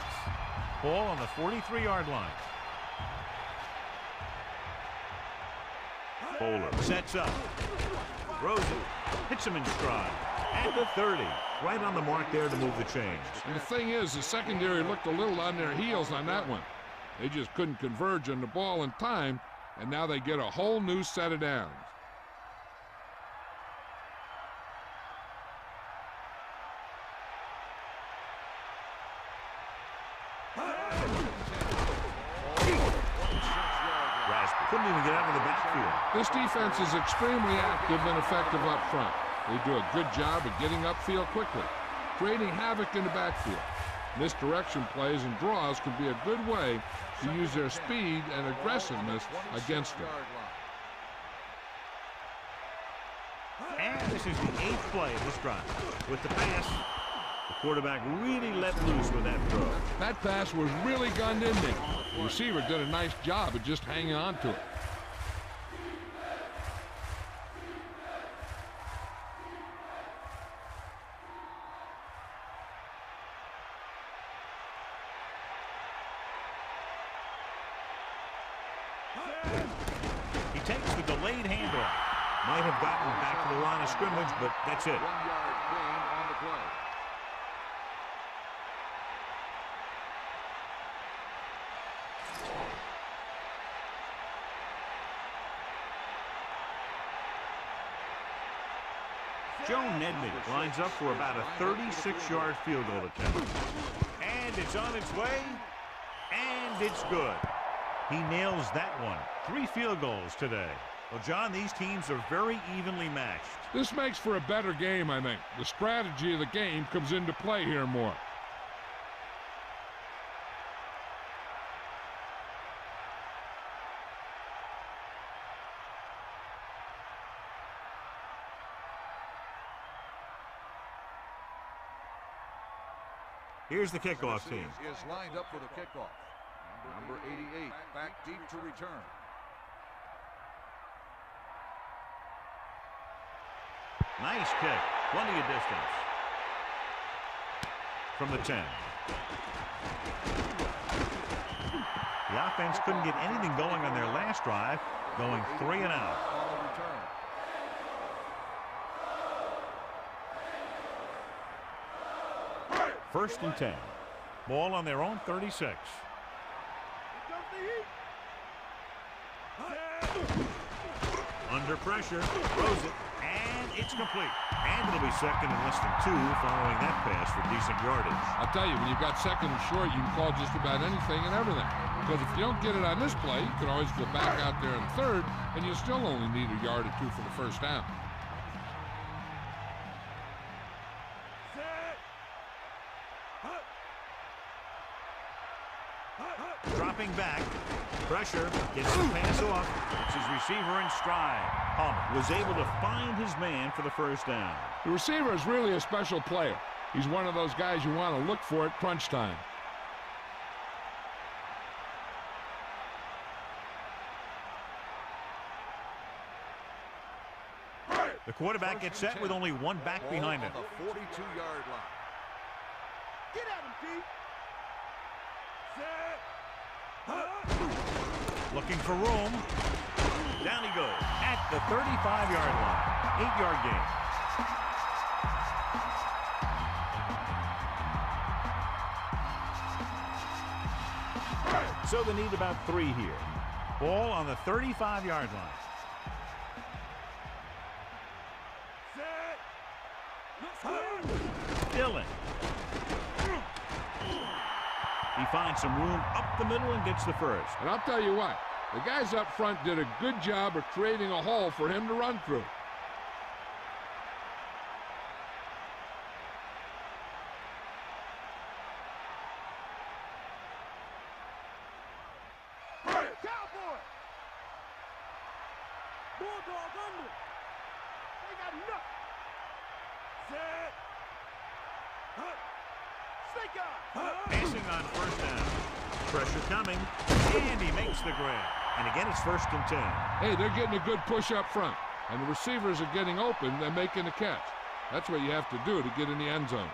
Ball on the 43-yard line. Bowler sets up. Throws it. Hits him in stride. At the 30. Right on the mark there to move the chains. And the thing is, the secondary looked a little on their heels on that one. They just couldn't converge on the ball in time, and now they get a whole new set of downs. Rasper couldn't even get out of the backfield. This defense is extremely active and effective up front. They do a good job of getting upfield quickly, creating havoc in the backfield. Misdirection plays and draws can be a good way to use their speed and aggressiveness against them. And this is the 8th play of this drive. With the pass, the quarterback really let loose with that throw. That pass was really gunned in there. The receiver did a nice job of just hanging on to it. He takes the delayed handoff. Might have gotten back to the line of scrimmage, but that's it. 1-yard gain on the play. Joe Nedney lines up for about a 36-yard field goal attempt. And it's on its way, and it's good. He nails that one. 3 field goals today. Well, John, these teams are very evenly matched. This makes for a better game, I think. The strategy of the game comes into play here more. Here's the kickoff team. Is lined up for the kickoff. Number 88 back deep to return. Nice kick. Plenty of distance. From the 10. The offense couldn't get anything going on their last drive, going 3 and out. First and 10. Ball on their own 36. Under pressure, throws it, and it's complete. And it'll be second and less than 2 following that pass for decent yardage. I'll tell you, when you've got second and short, you can call just about anything and everything. Because if you don't get it on this play, you can always go back out there in third, and you'll still only need a yard or 2 for the first down. Dropping back. Pressure. Gets the pass off. It's his receiver in stride. Hunt was able to find his man for the first down. The receiver is really a special player. He's one of those guys you want to look for at crunch time. The quarterback gets set with only one back behind him. On the 42-yard line. Get at him, Keith. Looking for room. Down he goes at the 35-yard line. 8-yard gain. So they need about 3 here. Ball on the 35-yard line. Dillon. He finds some room up the middle and gets the first. And I'll tell you what, the guys up front did a good job of creating a hole for him to run through. Cowboy. Bulldog under. They got enough. Set. Snake eye. Passing on first down. Pressure coming, and he makes the grab. And again, it's first and 10. Hey, they're getting a good push up front, and the receivers are getting open and making the catch. That's what you have to do to get in the end zone.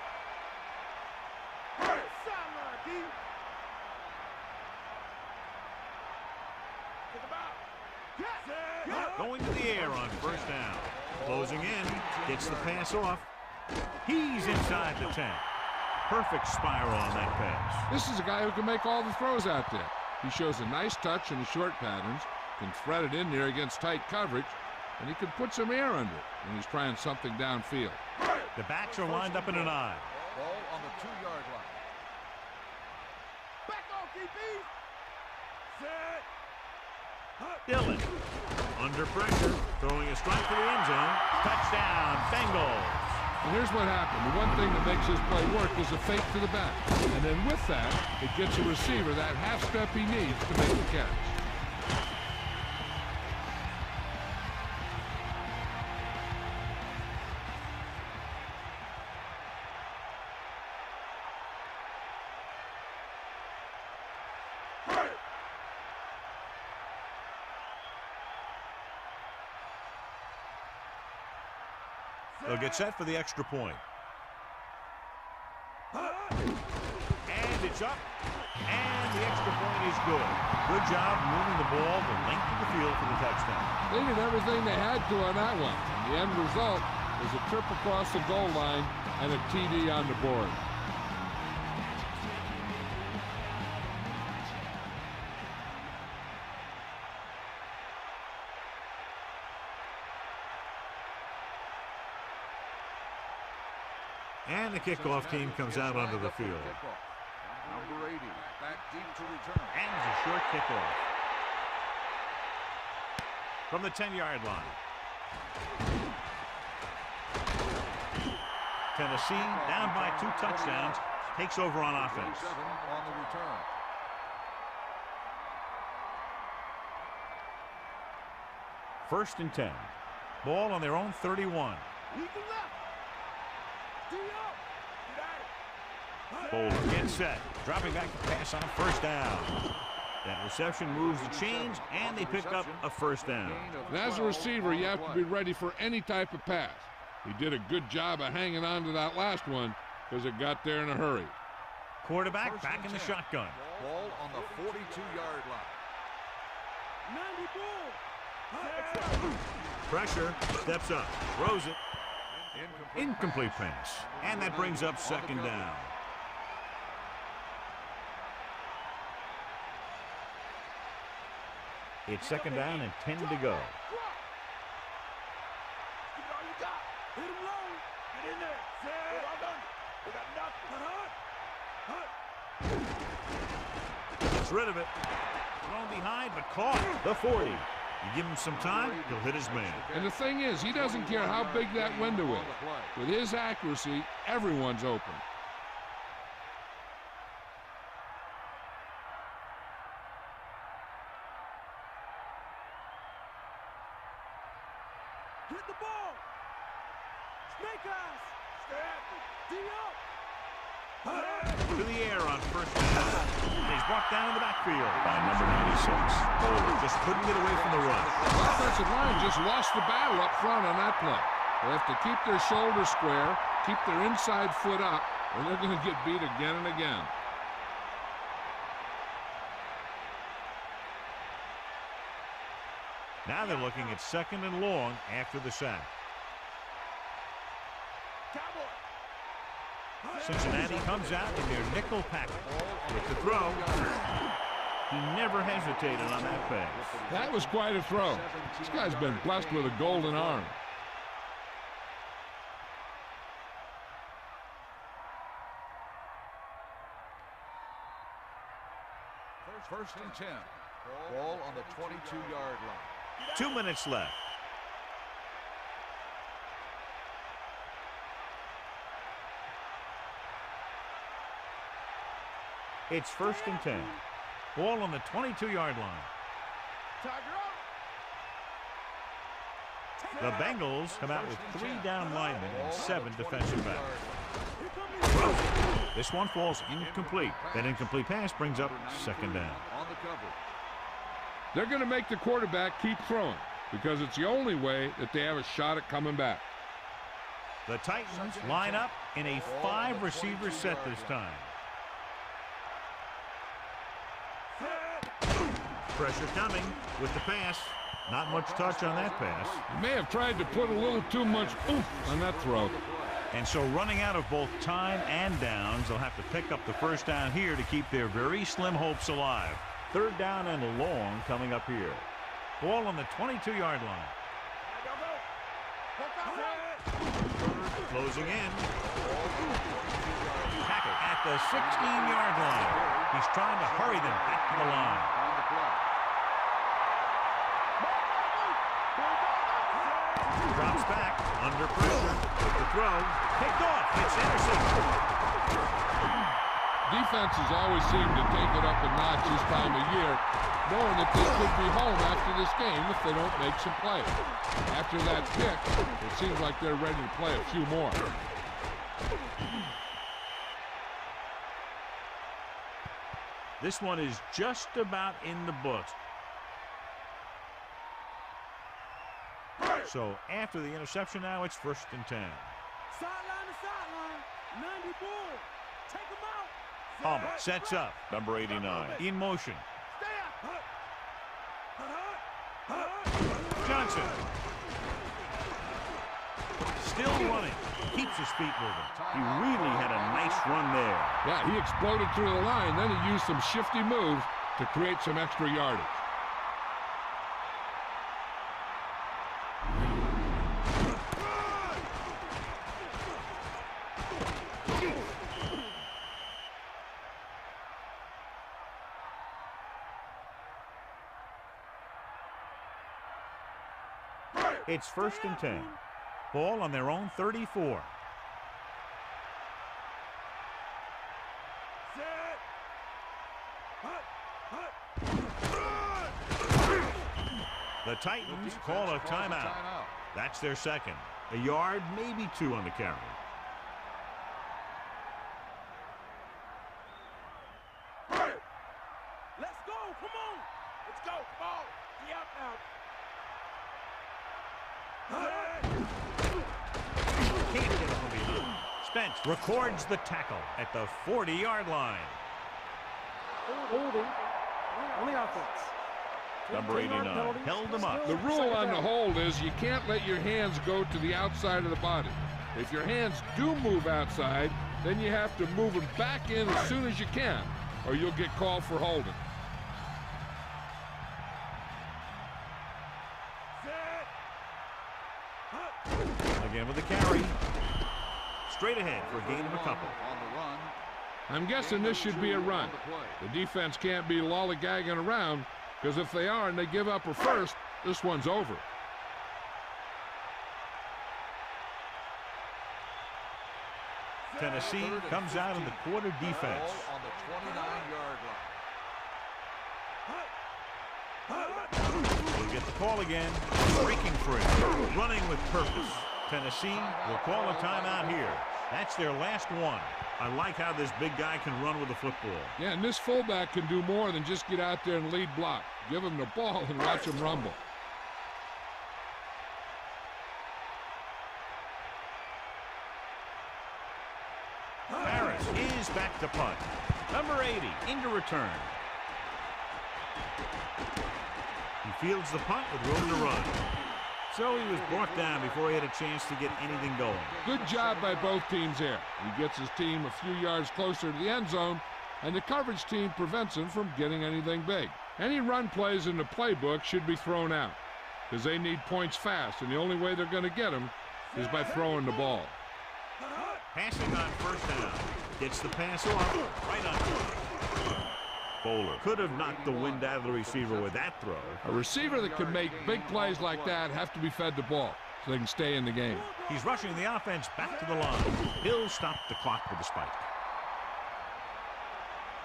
Going to the air on first down. Closing in, gets the pass off. He's inside the 10. Perfect spiral on that pass. This is a guy who can make all the throws out there. He shows a nice touch in the short patterns, can thread it in there against tight coverage, and he can put some air under it when he's trying something downfield. The backs are lined up in an I. Ball on the 2-yard line. Back off, DB. Set. Dillon. Under pressure, throwing a strike to the end zone. Touchdown, Bengals. And here's what happened. The one thing that makes this play work is a fake to the back. And then with that, it gets the receiver that half step he needs to make the catch. They'll get set for the extra point. And it's up. And the extra point is good. Good job moving the ball the length of the field for the touchdown. They did everything they had to on that one. And the end result is a trip across the goal line and a TD on the board. And the kickoff team comes out onto the field. Number 80, back deep to return. And it's a short kickoff. From the 10-yard line. Tennessee, down by 2 touchdowns, takes over on offense. 7 on the return. First and 10. Ball on their own 31. Bowler gets set. Dropping back to pass on first down. That reception moves the chains, and they pick up a first down. And as a receiver, you have to be ready for any type of pass. He did a good job of hanging on to that last one because it got there in a hurry. Quarterback back in the shotgun. Ball on the 42-yard line. 90 ball. Pressure, steps up, throws it. Incomplete pass. And that brings up second down. It's second down and 10 to go. Give it all you got. Hit him low. Get in there. Set. Well done. We got nothing. Gets rid of it. Thrown behind, but caught. The 40. You give him some time, he'll hit his man. And the thing is, he doesn't care how big that window is. With his accuracy, everyone's open. Hit the ball. Snake eyes. Step. D-up. To the air on first down. He's brought down in the backfield by number 96. Bowler just couldn't get away from the run. The offensive line just lost the battle up front on that play. They have to keep their shoulders square, keep their inside foot up, or they're going to get beat again and again. Now they're looking at second and long after the sack. Cincinnati comes out in their nickel package with the throw. He never hesitated on that pass. That was quite a throw. This guy's been blessed with a golden arm. First and 10. Ball on the 22-yard line. 2 minutes left. It's first and 10. Ball on the 22-yard line. The Bengals come out with 3 down linemen and 7 defensive backs. This one falls incomplete. That incomplete pass brings up second down. They're going to make the quarterback keep throwing because it's the only way that they have a shot at coming back. The Titans line up in a 5-receiver set this time. Pressure coming with the pass. Not much touch on that pass. He may have tried to put a little too much oomph on that throw. And so running out of both time and downs, they'll have to pick up the first down here to keep their very slim hopes alive. Third down and long coming up here. Ball on the 22-yard line. Closing in. Tackle at the 16-yard line. He's trying to hurry them back to the line. Drops back, under pressure, with the throw, picked off, it's intercepted. Defenses always seem to take it up a notch this time of year, knowing that they could be home after this game if they don't make some plays. After that pick, it seems like they're ready to play a few more. This one is just about in the books. So after the interception now, it's first and 10. Sideline to sideline. 90 ball. Take him out. Palmer sets up. Number 89 in motion. Johnson. Still running. Keeps his feet moving. He really had a nice run there. Yeah, he exploded through the line. Then he used some shifty moves to create some extra yardage. It's first and 10. Ball on their own 34. The Titans call a timeout. That's their second. A yard, maybe 2 on the carry. Let's go. Come on. Let's go. Ball. Yep. Out. Can't get him from behind. Spence records the tackle at the 40-yard line. Holding on the offense. Number 89 held him up. The rule on the hold is you can't let your hands go to the outside of the body. If your hands do move outside, then you have to move them back in as soon as you can, or you'll get called for holding. Again with the carry. Straight ahead for a gain of a couple. I'm guessing this should be a run. The defense can't be lollygagging around, because if they are and they give up a first, this one's over. Tennessee comes out in the quarter defense. On the 29-yard line. We'll get the call again. Breaking free. Running with purpose. Tennessee will call a timeout here. That's their last one. I like how this big guy can run with the football. Yeah, and this fullback can do more than just get out there and lead block. Give him the ball and watch him rumble. Harris is back to punt. Number 80 into return. He fields the punt with room to run. So he was brought down before he had a chance to get anything going. Good job by both teams here. He gets his team a few yards closer to the end zone, and the coverage team prevents him from getting anything big. Any run plays in the playbook should be thrown out, because they need points fast, and the only way they're going to get them is by throwing the ball. Passing on first down. Gets the pass off. Right on target. Bowler could have knocked the wind out of the receiver with that throw. A receiver that can make big plays like that have to be fed the ball so they can stay in the game. He's rushing the offense back to the line. He'll stop the clock with a spike.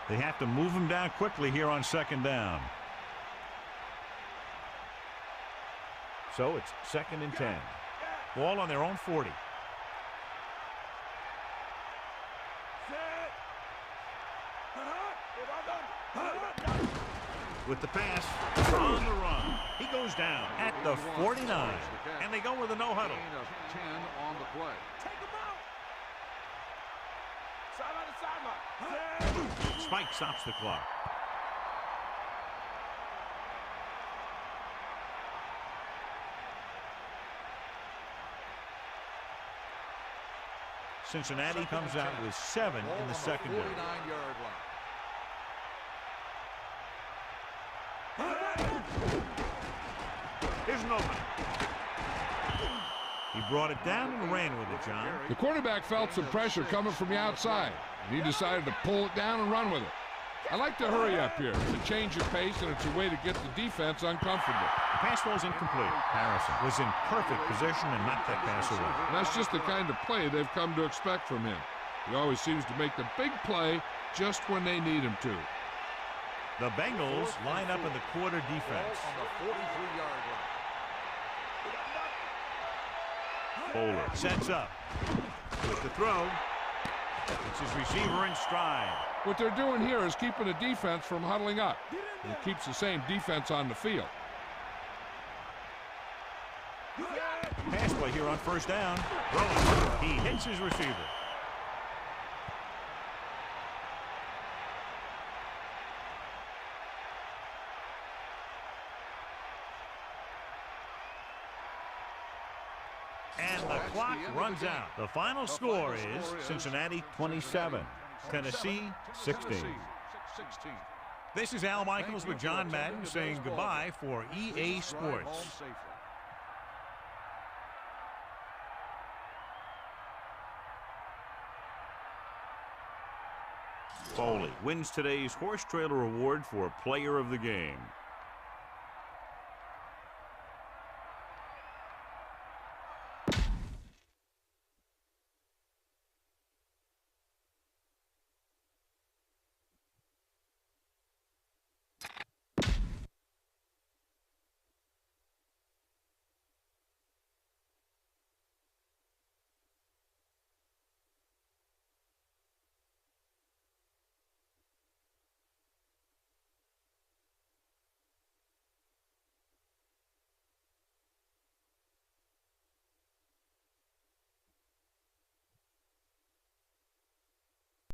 They have to move him down quickly here on second down. So it's 2nd and 10. Ball on their own 40. With the pass, on the run. He goes down at the 49. And they go with a no-huddle. Gain of 10 on the play. Spike stops the clock. Cincinnati comes out with 7 in the secondary. 49-yard line. Here's an opening. He brought it down and ran with it, John. The quarterback felt some pressure coming from the outside, and he decided to pull it down and run with it. I like to hurry up here. It's a change of pace, and it's a way to get the defense uncomfortable. The pass ball's incomplete. Harrison was in perfect position and knocked that pass away. And that's just the kind of play they've come to expect from him. He always seems to make the big play just when they need him to. The Bengals line up in the quarter defense. On the 43-yard line. Bowler sets up. With the throw. It's his receiver in stride. What they're doing here is keeping the defense from huddling up. And it keeps the same defense on the field. Pass play here on first down. He hits his receiver. And the clock runs out. The final score is Cincinnati 27, Tennessee 16. This is Al Michaels with John Madden saying goodbye for EA Sports. Foley wins today's Horse Trailer Award for Player of the Game.